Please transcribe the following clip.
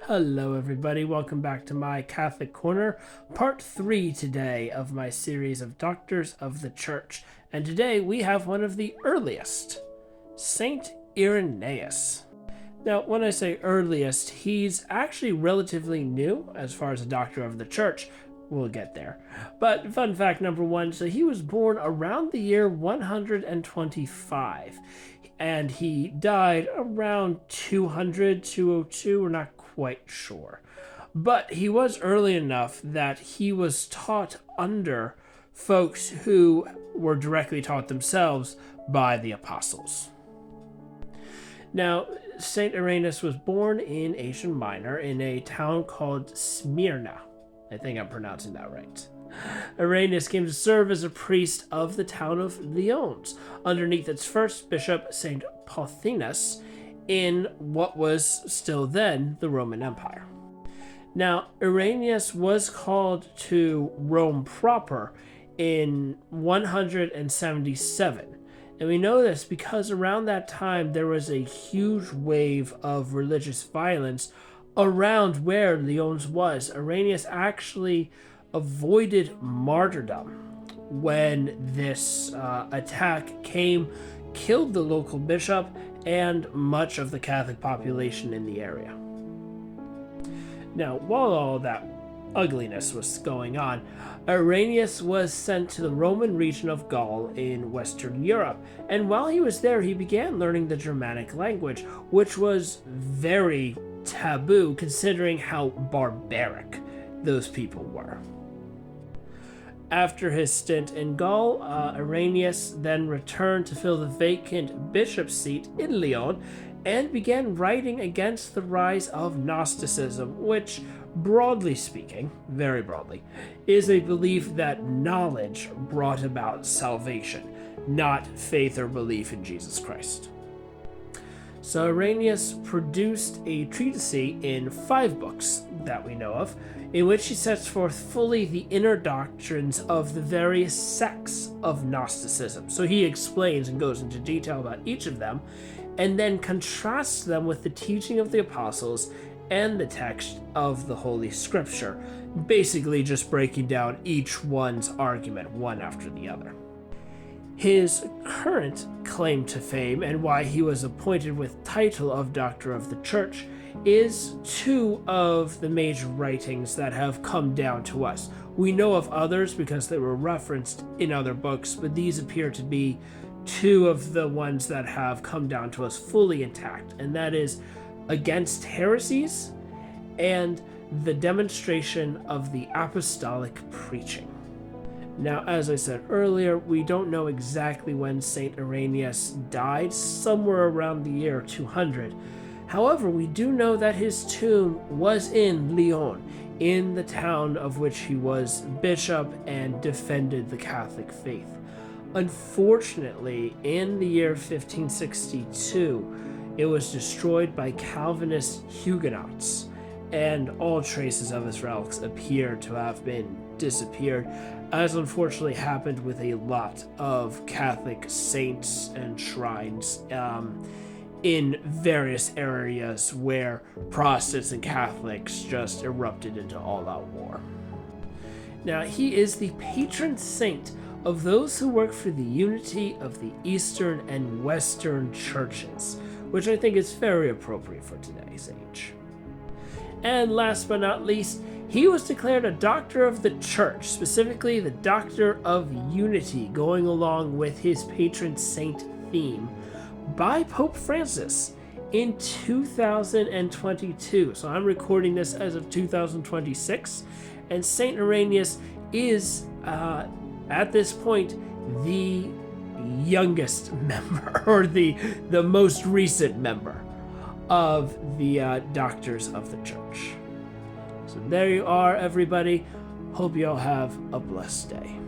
Hello, everybody. Welcome back to my Catholic Corner, part 3 today of my series of Doctors of the Church. And today we have one of the earliest, Saint Irenaeus. Now, when I say earliest, he's actually relatively new as far as a Doctor of the Church. We'll get there. But fun fact number 1, so he was born around the year 125. And he died around 200, 202, we're not quite sure. But he was early enough that he was taught under folks who were directly taught themselves by the apostles. Now, St. Irenaeus was born in Asia Minor in a town called Smyrna. I think I'm pronouncing that right. Irenaeus came to serve as a priest of the town of Lyons, underneath its first bishop, St. Pothinus, in what was still then the Roman Empire. Now, Irenaeus was called to Rome proper in 177. And we know this because around that time there was a huge wave of religious violence around where Lyons was. Irenaeus actually avoided martyrdom when this attack came, killed the local bishop and much of the Catholic population in the area. Now, while all that ugliness was going on, Irenaeus was sent to the Roman region of Gaul in Western Europe, and while he was there, he began learning the Germanic language, which was very taboo considering how barbaric those people were. After his stint in Gaul, Irenaeus then returned to fill the vacant bishop's seat in Lyon and began writing against the rise of Gnosticism, which, broadly speaking, very broadly, is a belief that knowledge brought about salvation, not faith or belief in Jesus Christ. So Irenaeus produced a treatise in 5 books that we know of, in which he sets forth fully the inner doctrines of the various sects of Gnosticism. So he explains and goes into detail about each of them, and then contrasts them with the teaching of the apostles and the text of the Holy Scripture, basically just breaking down each one's argument one after the other. His current claim to fame and why he was appointed with title of Doctor of the Church is 2 of the major writings that have come down to us. We know of others because they were referenced in other books, but these appear to be 2 of the ones that have come down to us fully intact, and that is Against Heresies and The Demonstration of the Apostolic Preaching. Now, as I said earlier, we don't know exactly when St. Irenaeus died, somewhere around the year 200. However, we do know that his tomb was in Lyon, in the town of which he was bishop and defended the Catholic faith. Unfortunately, in the year 1562, it was destroyed by Calvinist Huguenots, and all traces of his relics appear to have been disappeared, as unfortunately happened with a lot of Catholic saints and shrines in various areas where Protestants and Catholics just erupted into all-out war. Now, he is the patron saint of those who work for the unity of the Eastern and Western churches, which I think is very appropriate for today's age. And last but not least, he was declared a Doctor of the Church, specifically the Doctor of Unity, going along with his patron saint theme, by Pope Francis in 2022. So I'm recording this as of 2026, and St. Irenaeus is, at this point, the youngest member, or the most recent member of the Doctors of the Church. So there you are, everybody. Hope you all have a blessed day.